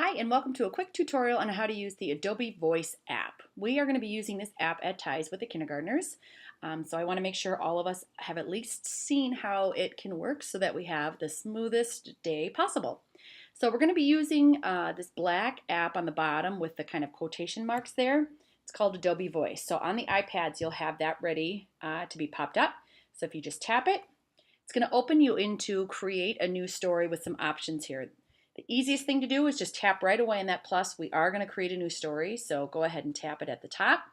Hi, and welcome to a quick tutorial on how to use the Adobe Voice app. We are going to be using this app at Ties with the kindergartners. So I want to make sure all of us have at least seen how it can work so that we have the smoothest day possible. So we're going to be using this black app on the bottom with the kind of quotation marks there. It's called Adobe Voice. So on the iPads, you'll have that ready to be popped up. So if you just tap it, it's going to open you into create a new story with some options here. The easiest thing to do is just tap right away on that plus. We are going to create a new story, so go ahead and tap it at the top.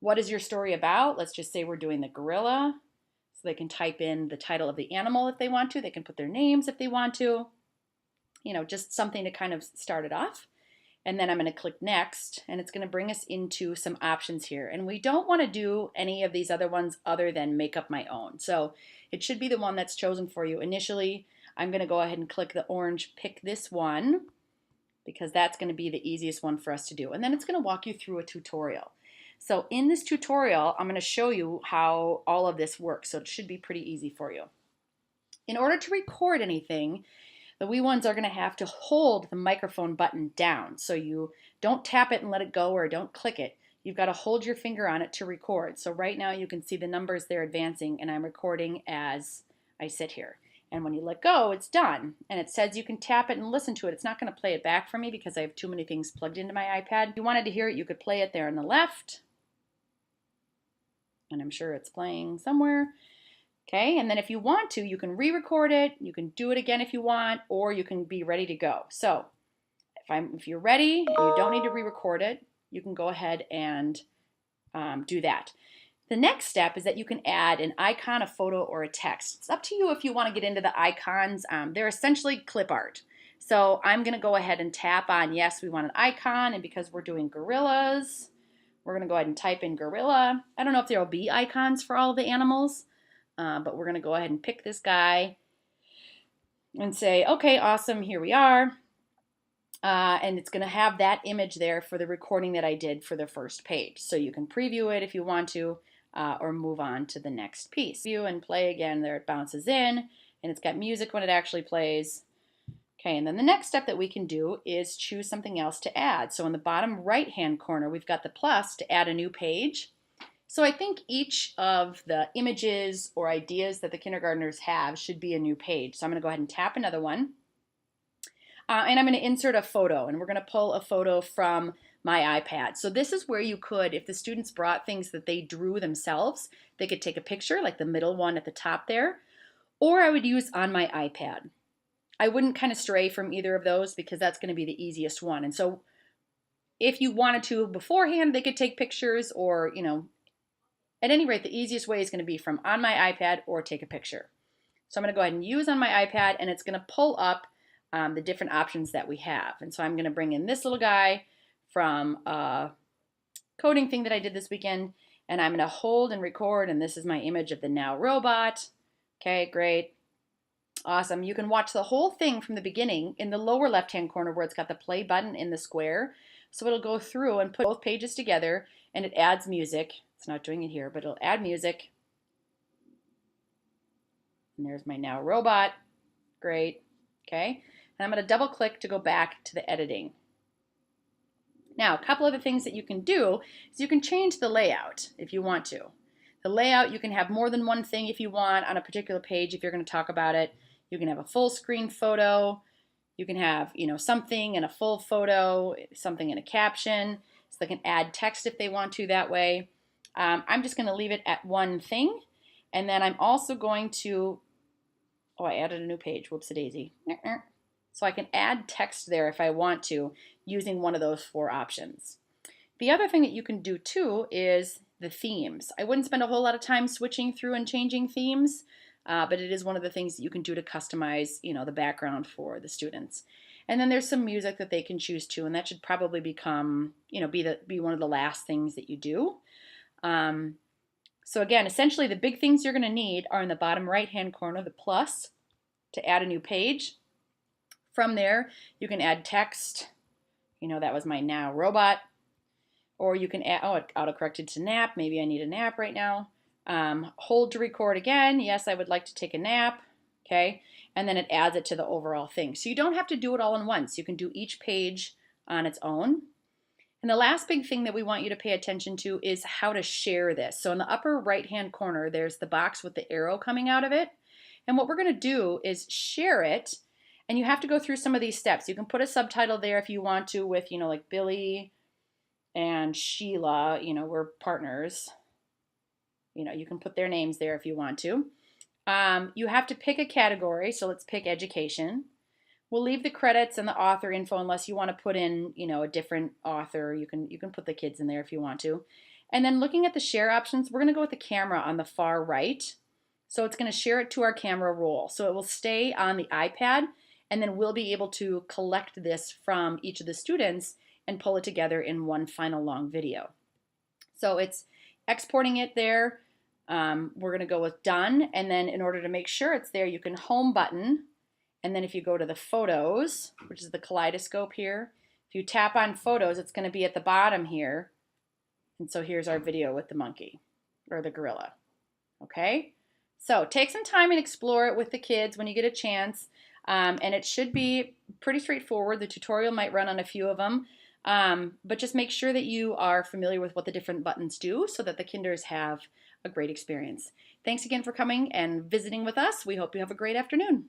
What is your story about? Let's just say we're doing the gorilla. So they can type in the title of the animal if they want to. They can put their names if they want to. You know, just something to kind of start it off. And then I'm going to click next, and it's going to bring us into some options here. And we don't want to do any of these other ones other than make up my own. So it should be the one that's chosen for you initially. I'm going to go ahead and click the orange pick this one because that's going to be the easiest one for us to do. And then it's going to walk you through a tutorial. So in this tutorial, I'm going to show you how all of this works. So it should be pretty easy for you. In order to record anything, the wee ones are going to have to hold the microphone button down. So you don't tap it and let it go or don't click it. You've got to hold your finger on it to record. So right now you can see the numbers there advancing, and I'm recording as I sit here. And when you let go, it's done. And it says you can tap it and listen to it. It's not going to play it back for me because I have too many things plugged into my iPad. If you wanted to hear it, you could play it there on the left. And I'm sure it's playing somewhere. Okay, and then if you want to, you can re-record it. You can do it again if you want, or you can be ready to go. So if you're ready and you don't need to re-record it, you can go ahead and do that. The next step is that you can add an icon, a photo, or a text. It's up to you if you want to get into the icons. They're essentially clip art. So I'm going to go ahead and tap on yes, we want an icon, and because we're doing gorillas, we're going to go ahead and type in gorilla. I don't know if there will be icons for all the animals, but we're going to go ahead and pick this guy and say, okay, awesome, here we are. And it's going to have that image there for the recording that I did for the first page. So you can preview it if you want to. Or move on to the next piece. View and play again, there it bounces in, and it's got music when it actually plays. Okay, and then the next step that we can do is choose something else to add. So in the bottom right-hand corner, we've got the plus to add a new page. So I think each of the images or ideas that the kindergartners have should be a new page. So I'm going to go ahead and tap another one. And I'm going to insert a photo, and we're going to pull a photo from my iPad. So this is where you could, if the students brought things that they drew themselves, they could take a picture, like the middle one at the top there, or I would use on my iPad. I wouldn't kind of stray from either of those because that's going to be the easiest one. And so if you wanted to beforehand, they could take pictures or, you know, at any rate, the easiest way is going to be from on my iPad or take a picture. So I'm going to go ahead and use on my iPad, and it's going to pull up the different options that we have. And so I'm going to bring in this little guy from a coding thing that I did this weekend, and I'm going to hold and record, and this is my image of the Now robot. Okay, great. Awesome. You can watch the whole thing from the beginning in the lower left-hand corner where it's got the play button in the square. So it'll go through and put both pages together, and it adds music. It's not doing it here, but it'll add music. And there's my Now robot. Great. Okay. And I'm going to double click to go back to the editing. Now, a couple other things that you can do is you can change the layout if you want to. The layout, you can have more than one thing if you want on a particular page if you're going to talk about it. You can have a full screen photo. You can have, you know, something in a full photo, something in a caption. So they can add text if they want to that way. I'm just going to leave it at one thing. And then I'm also going to, oh, I added a new page. Whoops-a-daisy. So I can add text there if I want to using one of those four options. The other thing that you can do too is the themes. I wouldn't spend a whole lot of time switching through and changing themes, but it is one of the things that you can do to customize, you know, the background for the students. And then there's some music that they can choose to, and that should probably become, you know, be one of the last things that you do. So again, essentially the big things you're going to need are in the bottom right-hand corner, the plus to add a new page. From there, you can add text. You know, that was my Now robot. Or you can add, oh, it auto-corrected to nap. Maybe I need a nap right now. Hold to record again. Yes, I would like to take a nap. okay? And then it adds it to the overall thing. So you don't have to do it all in once. You can do each page on its own. And the last big thing that we want you to pay attention to is how to share this. So in the upper right-hand corner, there's the box with the arrow coming out of it. And what we're going to do is share it, and you have to go through some of these steps. You can put a subtitle there if you want to with, like Billy and Sheila, we're partners. You can put their names there if you want to. You have to pick a category, so let's pick education. We'll leave the credits and the author info unless you want to put in, a different author. You can put the kids in there if you want to. And then looking at the share options, we're going to go with the camera on the far right. So it's going to share it to our camera roll. So it will stay on the iPad, and then we'll be able to collect this from each of the students and pull it together in one final long video. So it's exporting it there. We're going to go with done. And then in order to make sure it's there, you can home button. And then if you go to the photos, which is the kaleidoscope here, if you tap on photos, it's going to be at the bottom here. And so here's our video with the monkey or the gorilla. Okay? So take some time and explore it with the kids when you get a chance. And it should be pretty straightforward. The tutorial might run on a few of them. But just make sure that you are familiar with what the different buttons do so that the kinders have a great experience. Thanks again for coming and visiting with us. We hope you have a great afternoon.